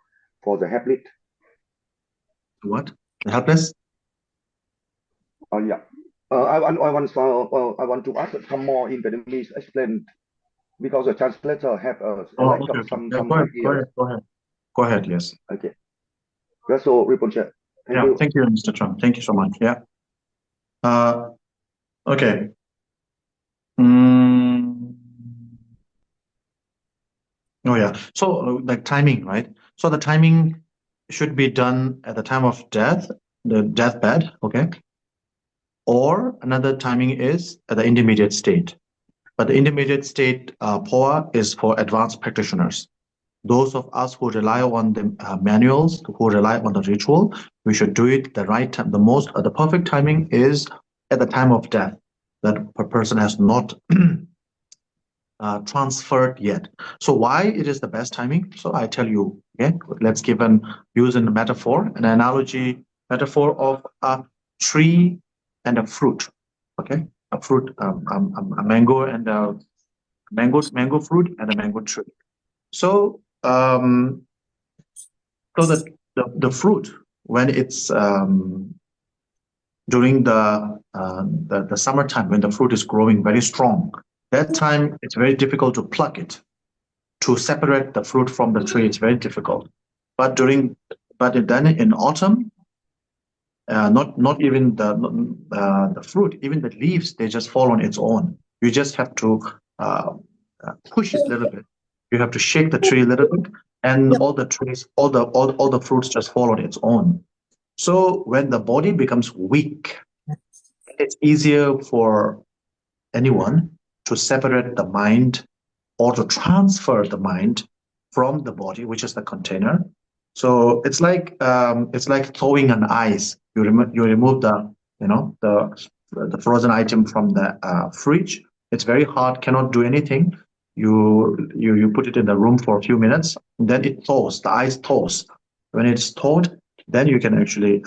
the helpless. What? The helpless? Yeah. I want to ask some more in Vietnamese explain because the translator have like Okay. some Yeah, go ideas. ahead. Go ahead, yes. Okay. That's all, Rinpoche. Thank you. Thank you, Mr. Trump. Thank you so much. Yeah. Okay. Oh yeah. So like timing, right? So the timing should be done at the time of death, the deathbed, okay? Or another timing is at the intermediate state. But the intermediate state Powa is for advanced practitioners. Those of us who rely on the manuals, who rely on the ritual, we should do it the right time. The perfect timing is at the time of death. That a person has not transferred yet. So why it is the best timing? So I tell you, okay, let's use a metaphor, an analogy, metaphor of a tree and a fruit. Okay, a fruit, a mango and a mango fruit and a mango tree. So so the fruit when it's during the summertime when the fruit is growing very strong, that time it's very difficult to pluck it. To separate the fruit from the tree, it's very difficult. But then in autumn, not even the fruit, even the leaves, they just fall on its own. You just have to push it a little bit. You have to shake the tree a little bit, and all the fruits just fall on its own. So when the body becomes weak, it's easier for anyone to separate the mind or to transfer the mind from the body, which is the container. So it's like throwing an ice. You remove the frozen item from the fridge. It's very hard, cannot do anything. You put it in the room for a few minutes, then it thaws. The ice thaws. When it's thawed, then you can actually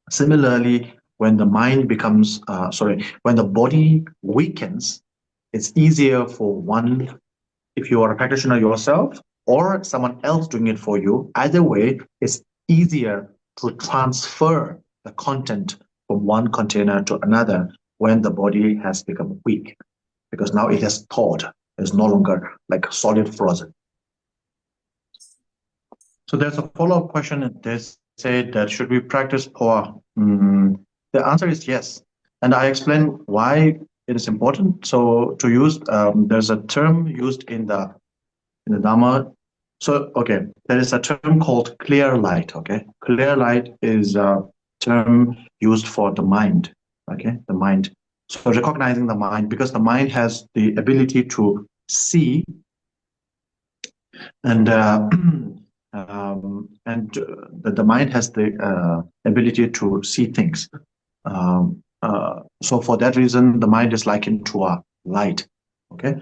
Similarly, when the mind becomes when the body weakens, it's easier for one, if you are a practitioner yourself or someone else doing it for you, either way, it's easier to transfer the content from one container to another when the body has become weak, because now it has thawed. It's no longer like solid frozen. So there's a follow-up question. They say that should we practice Powa? The answer is yes. And I explain why it is important. So to use, there's a term used in the Dharma. So, okay, there is a term called clear light, okay? Clear light is a term used for the mind, okay? The mind. So recognizing the mind, because the mind has the ability to see and the mind has the ability to see things. So for that reason, the mind is likened to a light. Okay,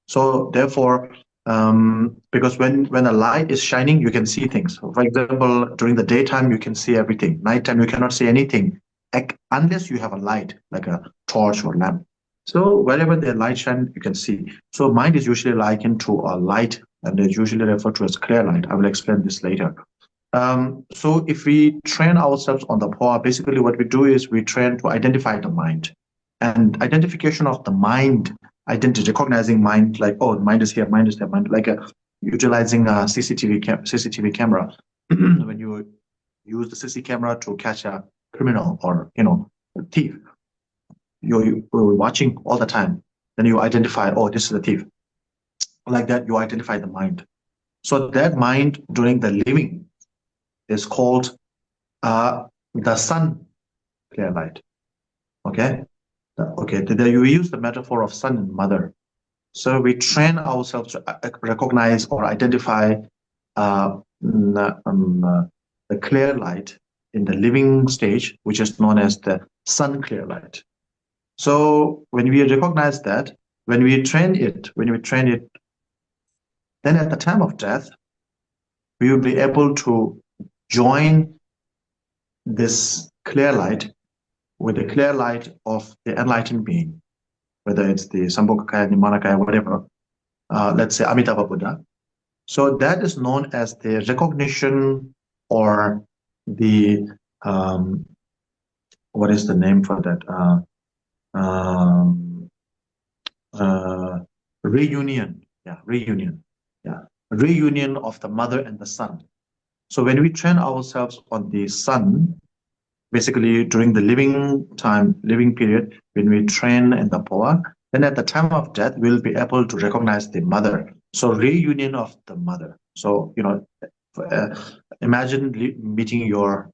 so therefore, because when a light is shining, you can see things. For example, during the daytime, you can see everything. Nighttime, you cannot see anything unless you have a light, like a torch or lamp. So wherever the light shines, you can see. So mind is usually likened to a light, and it's usually referred to as clear light. I will explain this later. So if we train ourselves on the Powa, basically what we do is we train to identify the mind. And identification of the mind, identity, recognizing mind, like, oh, mind is here, mind is there, mind, like utilizing a CCTV camera. When you use the CCTV camera to catch a criminal or, a thief, you're watching all the time. then you identify, oh, this is the thief. Like that, you identify the mind. So that mind during the living is called the sun clear light. Okay? Okay, today you use the metaphor of sun and mother. So we train ourselves to recognize or identify the clear light in the living stage, which is known as the sun clear light. So when we recognize that, when we train it, then at the time of death, we will be able to join this clear light with the clear light of the enlightened being, whether it's the Sambhogakaya, Dharmakaya, whatever, let's say Amitabha Buddha. So that is known as the recognition or the, what is the name for that? Reunion. Yeah, reunion. Yeah, reunion of the mother and the son. So when we train ourselves on the sun, basically during the living period, when we train in the Powa, then at the time of death, we'll be able to recognize the mother. So reunion of the mother. So, imagine meeting your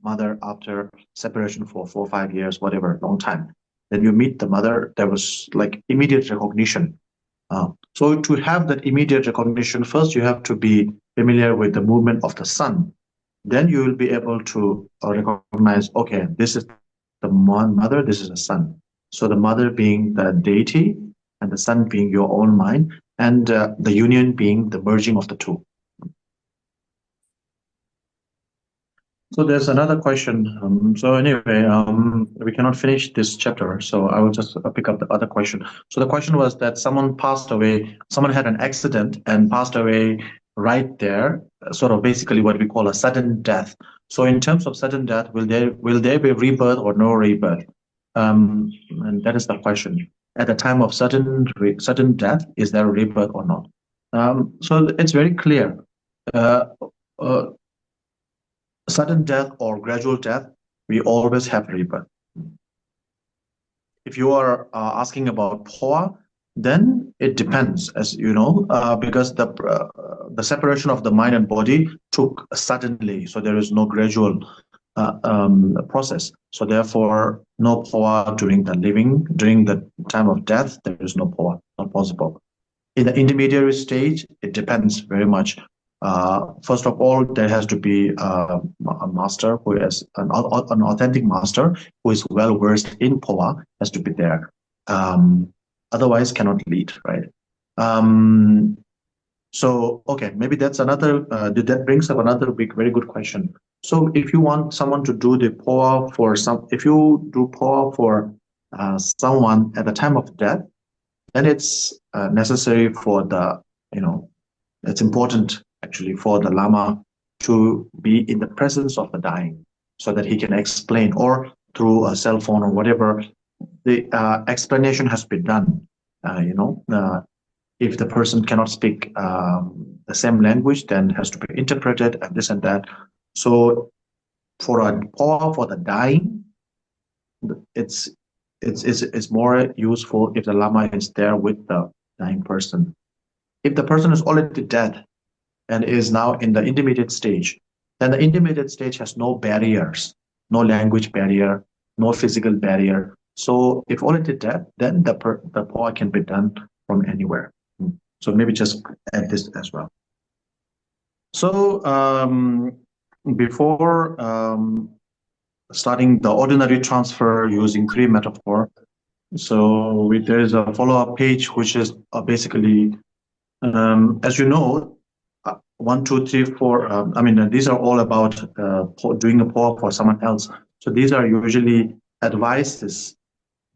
mother after separation for 4 or 5 years, whatever, long time. Then you meet the mother, there was like immediate recognition. So to have that immediate recognition, first you have to be familiar with the movement of the sun. Then you will be able to recognize, okay, this is the mother, this is the sun. So the mother being the deity and the sun being your own mind, and the union being the merging of the two. So there's another question. So anyway, we cannot finish this chapter, so I will just pick up the other question. So the question was that someone passed away, someone had an accident and passed away right there, sort of basically what we call a sudden death. So in terms of sudden death, will there be rebirth or no rebirth? And that is the question. At the time of sudden death, is there a rebirth or not? So it's very clear. Sudden death or gradual death, we always have rebirth. If you are asking about Powa, then it depends, as you know, because the separation of the mind and body took suddenly, so there is no gradual process. So therefore, no Powa during the time of death, there is no Powa, not possible. In the intermediary stage, it depends very much. First of all, there has to be a master who is an authentic master who is well versed in Powa, has to be there. Otherwise, cannot lead, right? So, okay, maybe that's another. That brings up another very good question. So, if you want someone to do the Powa if you do Powa for someone at the time of death, then it's necessary for the, it's important actually for the Lama to be in the presence of the dying so that he can explain, or through a cell phone or whatever, the explanation has been done. If the person cannot speak the same language, then has to be interpreted and this and that. So for a Powa for the dying, it's more useful if the Lama is there with the dying person. If the person is already dead and is now in the intermediate stage, then the intermediate stage has no barriers, no language barrier, no physical barrier. So if already dead, then the Powa can be done from anywhere. So maybe just add this as well. So before starting the ordinary transfer using Kriya metaphor, so there is a follow-up page, which is basically, as you know, 1, 2, 3, 4. These are all about doing a Powa for someone else. So these are usually advices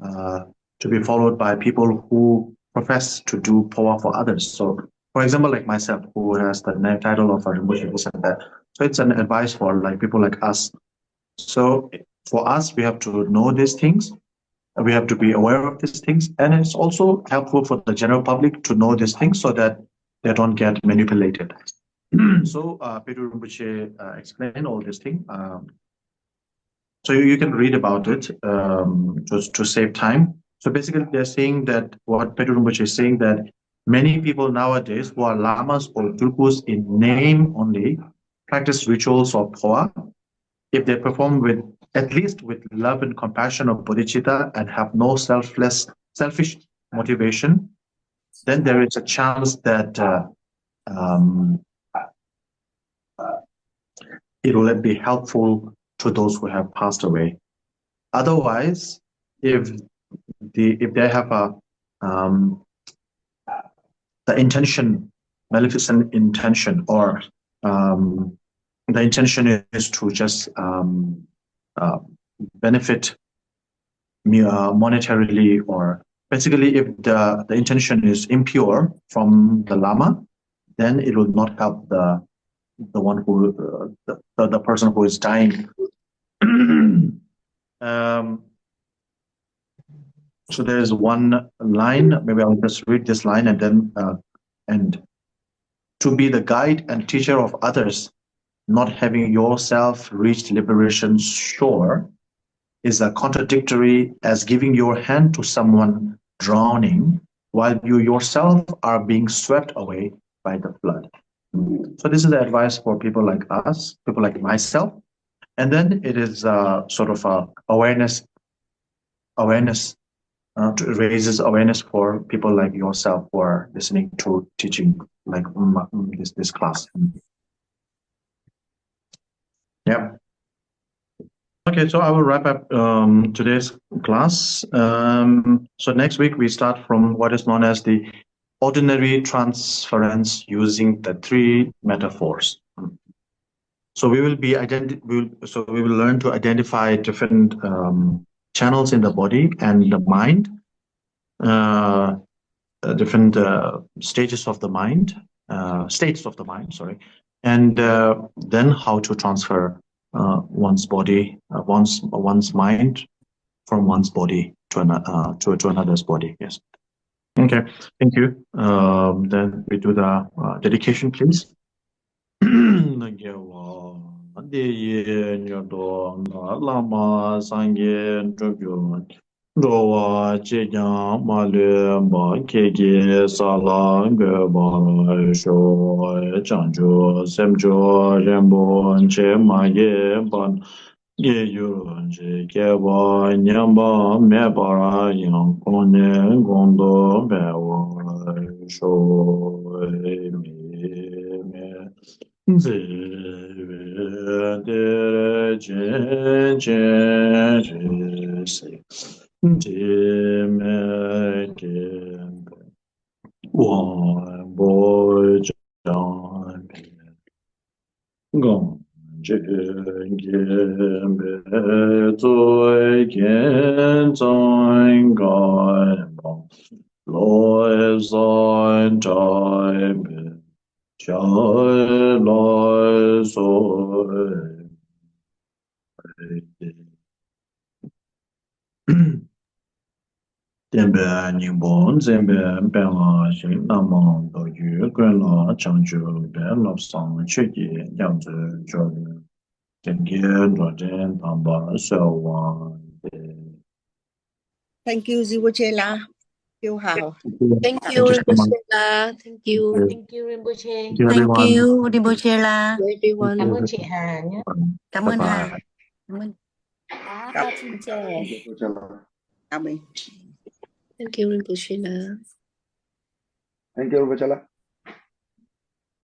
to be followed by people who profess to do Powa for others. So, for example, like myself, who has the title of a Rinpoche, this and that. So it's an advice for like people like us. So for us, we have to know these things. We have to be aware of these things, and it's also helpful for the general public to know these things so that they don't get manipulated. So Pedro Rinpoche explained all these things. So you can read about it just to save time. So basically, they're saying that what Pedro Rinpoche is saying that many people nowadays who are lamas or tulkus in name only practice rituals of Powa. If they perform with at least with love and compassion of bodhicitta and have no selfish motivation, then there is a chance that it will be helpful to those who have passed away. Otherwise, if they have the intention, maleficent intention, or the intention is to just benefit monetarily, or basically if the intention is impure from the lama, then it will not help the one who the person who is dying. So there is one line, maybe I'll just read this line and then end. To be the guide and teacher of others, not having yourself reached liberation's shore, is as contradictory as giving your hand to someone drowning while you yourself are being swept away by the flood. So this is the advice for people like us, people like myself. And then it is sort of awareness raises awareness for people like yourself who are listening to teaching like this class. Yeah. Okay, so I will wrap up today's class. So next week we start from what is known as the ordinary transference using the three metaphors. So we will be we will learn to identify different channels in the body and the mind, different stages of the mind, states of the mind, sorry, and then how to transfer one's body, one's mind from one's body to another's body. Yes. Okay. Thank you. Then we do the dedication, please. Lama Sangye Drogyo Rowa Chejang Malu Kege Sala Geba Sho Chanjo Semjo Rembo Che Maye Ban Ye Yurun Che Keba Nyamba Mebara Yang Kone Gondo Bewa Sho Me Dembe Ningbo, Zembe Bella, Xin Namang, Do Yu, Guen La, Changju, Be Lop Sang, Cheki, Yang Zi, Zhou, Tengie, Zhuojian, Tamba, Xiao Wang. Thank you, Ziwachela. Yêu Hào. Thank Thank you, you so much. Rinpoche. Thank you. Thank you Rinpoche. Thank you, Thank everyone. you, Rinpoche La. Everyone. Cảm ơn chị Hà nhé. Cảm ơn Hà. Bye-bye. Cảm ơn. Bye xin chào. Cảm ơn. Thank you, Rinpoche. Thank you, Vachala.